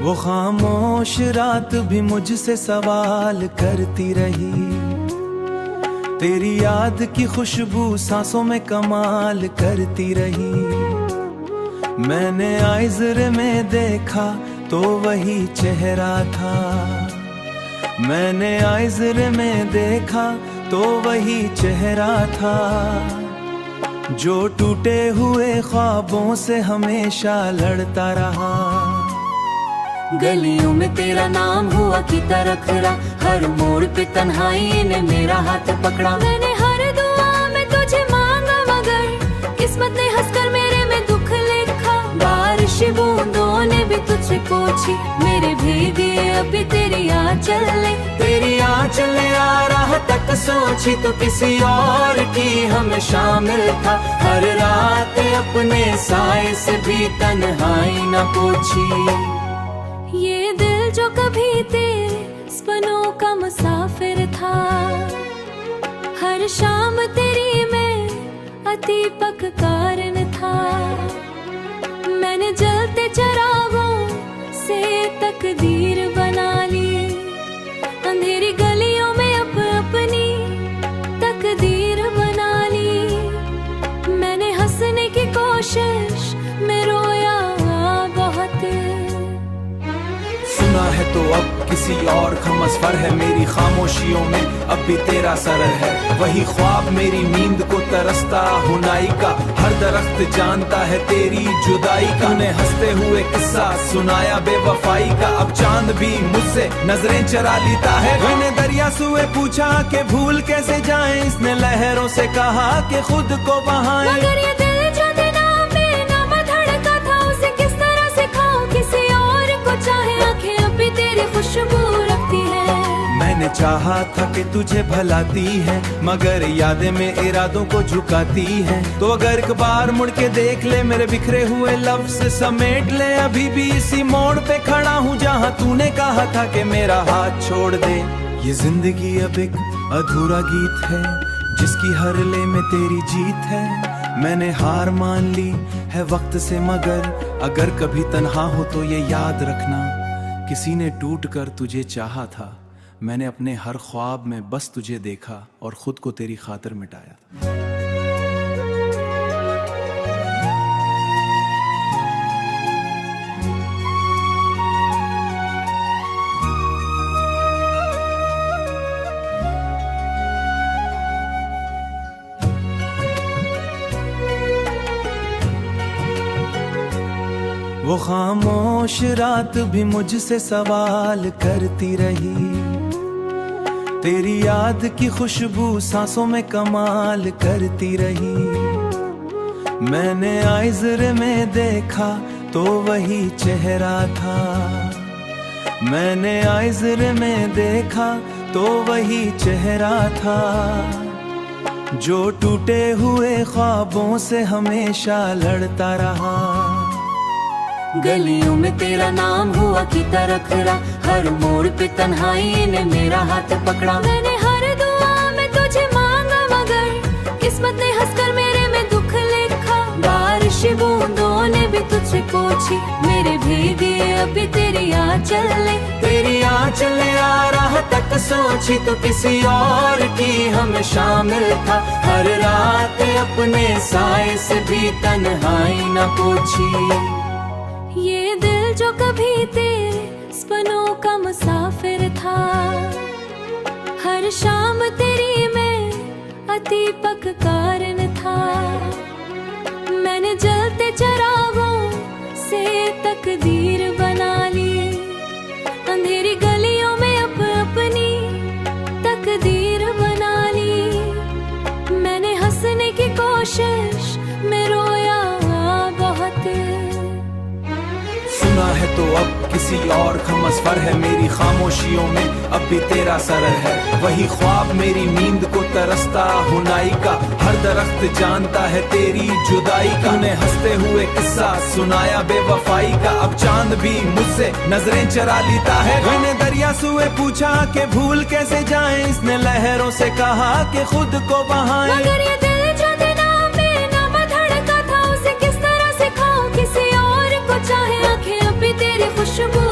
वो खामोश रात भी मुझसे सवाल करती रही, तेरी याद की खुशबू सांसों में कमाल करती रही। मैंने आइज़र में देखा तो वही चेहरा था, मैंने आइज़र में देखा तो वही चेहरा था, जो टूटे हुए ख्वाबों से हमेशा लड़ता रहा। गलियों में तेरा नाम हुआ कि तरखरा, हर मोड़ पे तन्हाई ने मेरा हाथ पकड़ा। मैंने हर दुआ में तुझे मांगा मगर किस्मत ने हंसकर मेरे में दुख लिखा। बारिश बूंदों ने भी तुझसे पोंछी, मेरे भीगे अभी तेरी आंचल ने, तेरी आंचल ने आ रहा तक सोची तो किसी और की हम शामिल था। हर रात अपने साए से भी तन्हाई न पूछी। ये दिल जो कभी तेरे सपनों का मुसाफिर था, हर शाम तेरी में अतीपक कारण था। मैंने जलते चरागों से तकदीर बना ली, अंधेरी गलियों में अपनी तकदीर बना ली। मैंने हंसने की कोशिश में रोया बहुत, सुना है तो अब किसी और का मसफर है, मेरी खामोशियों में अब भी तेरा सरर है। वही ख्वाब मेरी नींद को तरसता हुनाई का, हर दरख्त जानता है तेरी जुदाई का। तूने हंसते हुए किस्सा सुनाया बेवफाई का, अब चांद भी मुझसे नजरें चरा लेता है। मैंने दरिया सुए पूछा कि भूल कैसे जाएं, इसने लहरों से कहा कि खुद को बहाएं। मगर ये दिल जो दिना में नाम धड़का था, उसे किस तरह से खाऊं किसी और को चाहे। आंखें अभी तेरी खुशबू रखती है। मैंने चाहा था कि तुझे भलाती है, मगर यादें में इरादों को झुकाती है। तो अगर एक बार मुड़ के देख ले, मेरे बिखरे हुए लफ्ज़ समेट ले। अभी भी इसी मोड़ पे खड़ा हूँ जहाँ तूने कहा था कि मेरा हाथ छोड़ दे। ये जिंदगी अब एक अधूरा गीत है, जिसकी हर ले में तेरी जीत है। मैंने हार मान ली है वक्त से, मगर अगर कभी तन्हा हो तो ये याद रखना, किसी ने टूट कर तुझे चाहा था। मैंने अपने हर ख्वाब में बस तुझे देखा और खुद को तेरी खातिर मिटाया था। वो खामोश रात भी मुझसे सवाल करती रही, तेरी याद की खुशबू सांसों में कमाल करती रही। मैंने आइज़र में देखा तो वही चेहरा था, मैंने आइज़र में देखा तो वही चेहरा था, जो टूटे हुए ख्वाबों से हमेशा लड़ता रहा। गलियों में तेरा नाम हुआ कि तरखरा, हर मोड़ पे तन्हाई ने मेरा हाथ पकड़ा। मैंने हर दुआ में तुझे मांगा मगर किस्मत ने हंसकर मेरे में दुख लिखा। बारिश बूंदों ने भी तुझसे पोंछी, मेरे भीगे अभी तेरी आंचल ने, तेरी आंचल ने आ रहा तक सोची तो किसी और की हम शामिल था। हर रात अपने साए से भी तन्हाई न पूछी। ये दिल जो कभी तेरे सपनों का मुसाफिर था, हर शाम तेरी में अतीपक कारण था। मैंने जलते चरागों से तकदीर बना ली, अंधेरी गलियों में अपनी तकदीर बना ली। मैंने हंसने की कोशिश में रोया बहुत, सुना है तो अब किसी और का मसफर है, मेरी खामोशियों में अब भी तेरा सरर है। वही ख्वाब मेरी नींद को तरसता हुनाई का, हर दरख्त जानता है तेरी जुदाई का। तूने हंसते हुए किस्सा सुनाया बेवफाई का, अब चांद भी मुझसे नजरें चरा लेता है। मैंने दरिया सुए पूछा कि भूल कैसे जाएं, इसने लहरों से कहा कि खुद को बहाएं। मगर ये दिल जो दिना में नाम धड़का था, उसे किस तरह से खाऊं किसी और को चाहे। आंखें अभी तेरी खुशबू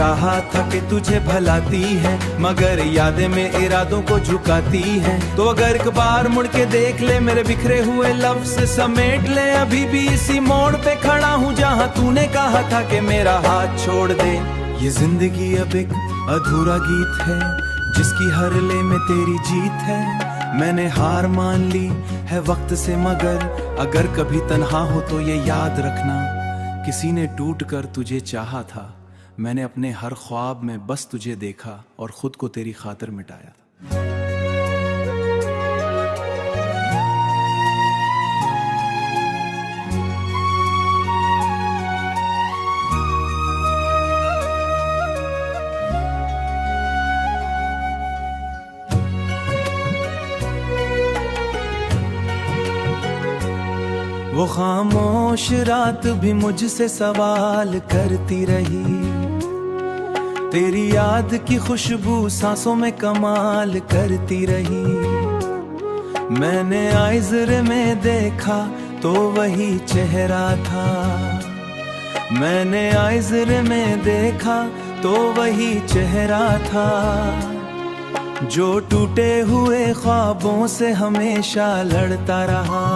चाहा था कि तुझे भलाती है, मगर यादें में इरादों को झुकाती है। तो अगर एक बार मुड़ के देख ले, मेरे बिखरे हुए लफ्ज़ समेट ले। अभी भी इसी मोड़ पे खड़ा हूँ जहाँ तूने कहा था कि मेरा हाथ छोड़ दे। ये जिंदगी अब एक अधूरा गीत है, जिसकी हर ले में तेरी जीत है। मैंने हार मान ली है वक्त से, मगर अगर कभी तन्हा हो तो ये याद रखना, किसी ने टूट कर तुझे चाहा था। मैंने अपने हर ख्वाब में बस तुझे देखा और खुद को तेरी खातिर मिटाया था। वो खामोश रात भी मुझसे सवाल करती रही, तेरी याद की खुशबू सांसों में कमाल करती रही। मैंने आइज़र में देखा तो वही चेहरा था, मैंने आइज़र में देखा तो वही चेहरा था, जो टूटे हुए ख्वाबों से हमेशा लड़ता रहा।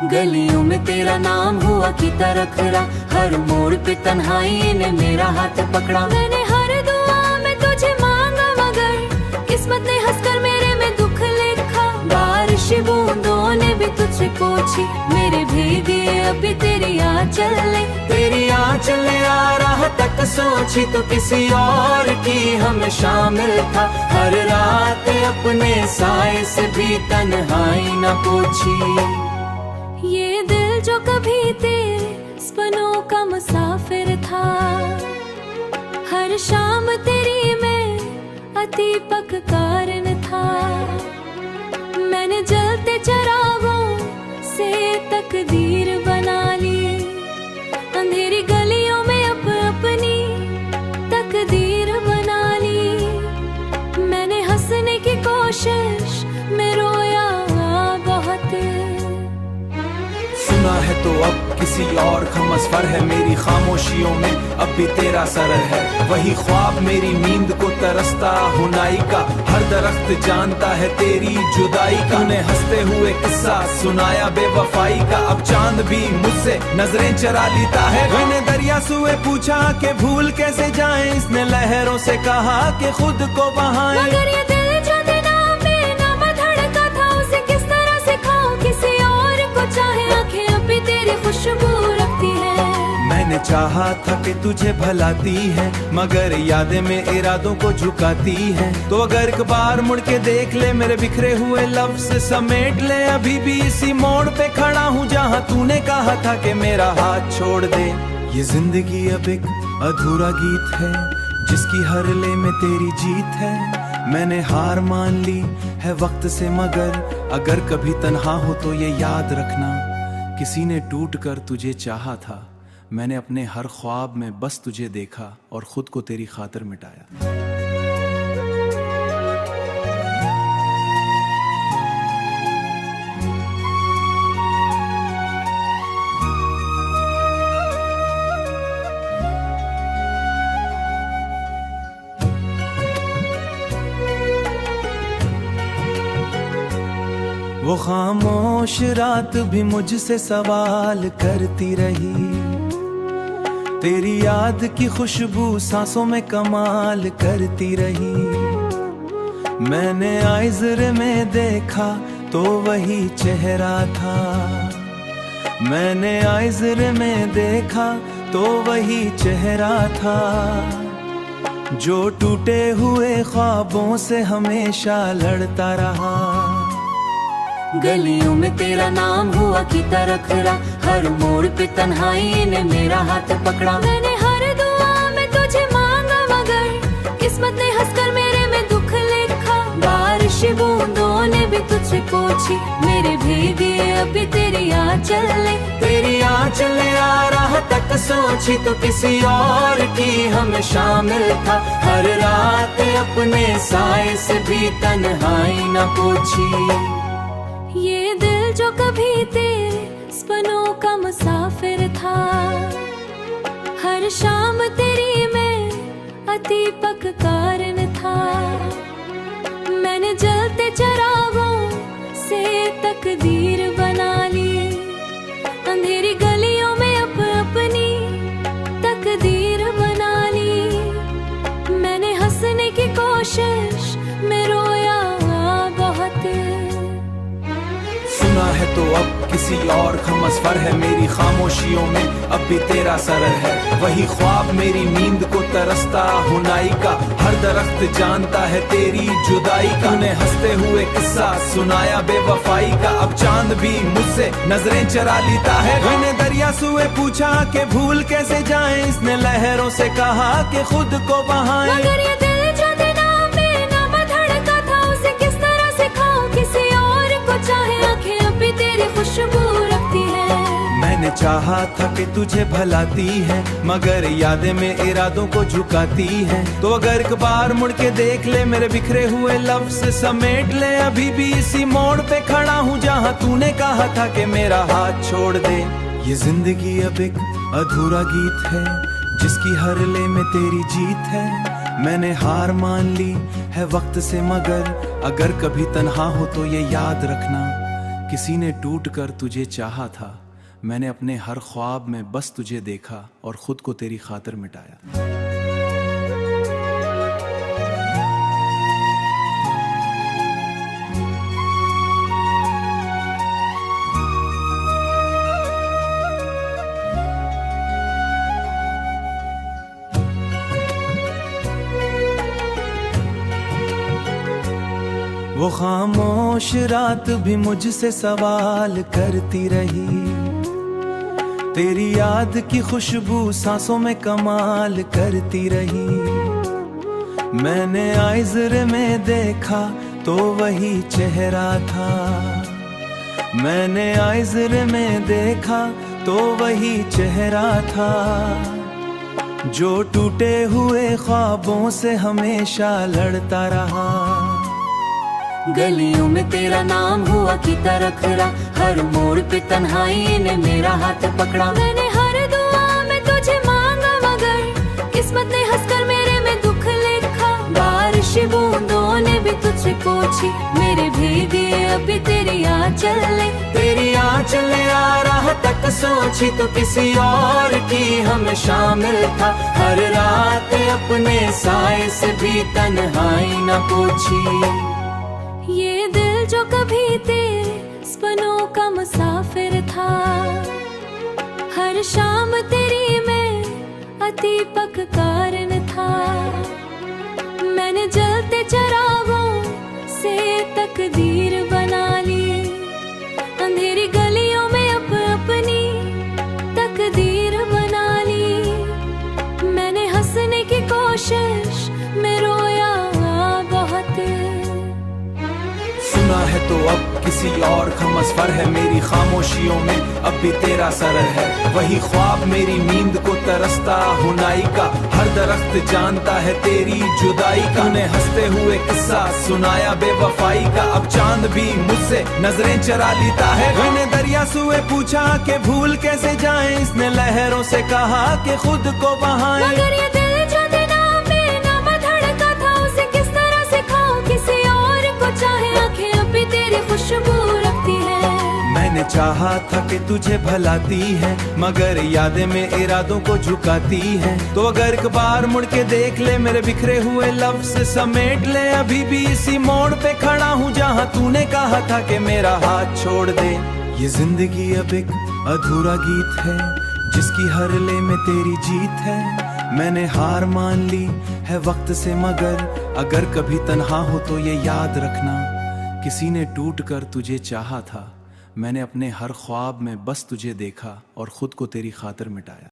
गलियों में तेरा नाम हुआ की तरखरा, हर मोड़ पे तन्हाई ने मेरा हाथ पकड़ा। मैंने हर दुआ में तुझे मांगा, मगर किस्मत ने हंसकर मेरे में दुख लिखा। बारिश बूंदों ने भी तुझसे पोंछी, मेरे भीगे अभी तेरी आंचल ने। तेरी आंचल ने आ राह तक सोची तो किसी और की हम शामिल था। हर रात अपने साए से भी तन्हाई न पूछी। ये दिल जो कभी तेरे सपनों का मुसाफिर था, हर शाम तेरी में अतीपक कारण था। मैंने जलते चरागों से तकदीर बना ली, अंधेरी गलियों में अपनी तकदीर बना ली। मैंने हंसने की कोशिश में रोया बहुत, सुना है तो अब किसी और का मसफर है। मेरी खामोशियों में अब भी तेरा सरर है, वही ख्वाब मेरी नींद को तरसता हुनाई का। हर दरख्त जानता है तेरी जुदाई का, तूने हंसते हुए किस्सा सुनाया बेवफाई का। अब चांद भी मुझसे नजरें चरा लेता है। मैंने दरिया सुए पूछा कि भूल कैसे जाएं, इसने लहरों से कहा कि खुद को बहाएं। मगर ये दिल जो दिनों में नम धड़का था, उसे किस तरह से खाऊं, किसी और को चाहे आंखें अभी तेरी खुशबू रखती है। मैंने चाहा था कि तुझे भलाती है, मगर यादें में इरादों को झुकाती है। तो अगर एक बार मुड़ के देख ले, मेरे बिखरे हुए लफ्ज़ समेट ले। अभी भी इसी मोड़ पे खड़ा हूँ जहाँ तूने कहा था कि मेरा हाथ छोड़ दे। ये जिंदगी अब एक अधूरा गीत है, जिसकी हर ले में तेरी जीत है। मैंने हार मान ली है वक्त से, मगर अगर कभी तन्हा हो तो ये याद रखना, किसी ने टूट कर तुझे चाहा था। मैंने अपने हर ख्वाब में बस तुझे देखा और खुद को तेरी खातिर मिटाया। वो खामोश रात भी मुझसे सवाल करती रही, तेरी याद की खुशबू सांसों में कमाल करती रही। मैंने आइज़र में देखा तो वही चेहरा था, मैंने आइज़र में देखा तो वही चेहरा था, जो टूटे हुए ख्वाबों से हमेशा लड़ता रहा। गलियों में तेरा नाम हुआ की तरखरा, हर मोड़ पे तन्हाई ने मेरा हाथ पकड़ा। मैंने हर दुआ में तुझे मांगा, मगर किस्मत ने हंसकर मेरे में दुख लिखा। बारिश बूंदों ने भी तुझसे पोंछी, मेरे भीगे अभी तेरी आंचल ने। तेरी आंचल ने आ राह तक सोची तो किसी और की हम शामिल था। हर रात अपने साए से भी तन्हाई न पूछी। ये दिल जो कभी तेरे सपनों का मुसाफिर था, हर शाम तेरी में दीपक कारण था। मैंने जलते चिरागों से तकदीर बना ली, अंधेरी गलियों में अपनी तकदीर बना ली। मैंने हंसने की कोशिश में रोया बहुत। सुना है तो अब किसी और का मसफर है, मेरी खामोशियों में अब भी तेरा सरर है। वही ख्वाब मेरी नींद को तरसता हुनाई का, हर दरख्त जानता है तेरी जुदाई का। तूने हंसते हुए किस्सा सुनाया बेवफाई का, अब चांद भी मुझसे नजरें चरा लेता है। मैंने दरिया सुए पूछा कि भूल कैसे जाएं, इसने लहरों से कहा कि खुद को बहाएं। मगर ये दिल जो दिनों में नम धड़का था, उसे किस तरह सिखाऊं किसी और को चाहे। आंखें अभी तेरी खुशबू रखती है। मैंने चाहा था कि तुझे भलाती है, मगर यादें में इरादों को झुकाती है। तो अगर एक बार मुड़ के देख ले, मेरे बिखरे हुए लफ्ज़ समेट ले। अभी भी इसी मोड़ पे खड़ा हूँ जहाँ तूने कहा था कि मेरा हाथ छोड़ दे। ये जिंदगी अब एक अधूरा गीत है, जिसकी हर ले में तेरी जीत है। मैंने हार मान ली है वक्त से, मगर अगर कभी तन्हा हो तो ये याद रखना, किसी ने टूट कर तुझे चाहा था। मैंने अपने हर ख्वाब में बस तुझे देखा और खुद को तेरी खातिर मिटाया। वो खामोश रात भी मुझसे सवाल करती रही, तेरी याद की खुशबू सांसों में कमाल करती रही। मैंने आइज़र में देखा तो वही चेहरा था, मैंने आइज़र में देखा तो वही चेहरा था, जो टूटे हुए ख्वाबों से हमेशा लड़ता रहा। गलियों में तेरा नाम हुआ की तरखरा, हर मोड़ पे तन्हाई ने मेरा हाथ पकड़ा। मैंने हर दुआ में तुझे मांगा, मगर किस्मत ने हंसकर मेरे में दुख लिखा। बारिश बूंदों ने भी तुझसे पूछी, मेरे भीगे अभी तेरी आंचल ने। तेरी आंचल ने आ रहा तक सोची तो किसी और की हम शामिल था। हर रात अपने साए से भी तन्हाई न पूछी। ये दिल जो कभी तेरे सपनों का मुसाफिर था, हर शाम तेरी में दीपक कारण था। मैंने जलते चिरागों से तकदीर बना ली, अंधेरी गलियों में अपनी तकदीर बना ली। मैंने हंसने की कोशिश में रोया बहुत। सुना है तो अब किसी और का मसफर है, मेरी खामोशियों में अब भी तेरा सरर है। वही ख्वाब मेरी नींद को तरसता हुनाई का, हर दरख्त जानता है तेरी जुदाई का। तूने हंसते हुए किस्सा सुनाया बेवफाई का, अब चांद भी मुझसे नजरें चरा लेता है। मैंने दरिया सुए पूछा कि भूल कैसे जाएं, इसने लहरों से कहा कि खुद को बहाएं। मगर ये दिल जो दिनों में नम धड़का था, उसे किस तरह सिखाऊं किसी और को चाहे। आंखें अभी तेरी खुशबू रखती है। मैंने चाहा था कि तुझे भलाती है, मगर यादें में इरादों को झुकाती है। तो अगर एक बार मुड़ के देख ले, मेरे बिखरे हुए लफ्ज़ समेट ले। अभी भी इसी मोड़ पे खड़ा हूँ जहाँ तूने कहा था कि मेरा हाथ छोड़ दे। ये जिंदगी अब एक अधूरा गीत है, जिसकी हर ले में तेरी जीत है। मैंने हार मान ली है वक्त से, मगर अगर कभी तन्हा हो तो ये याद रखना, किसी ने टूट कर तुझे चाहा था। मैंने अपने हर ख्वाब में बस तुझे देखा और खुद को तेरी खातिर मिटाया।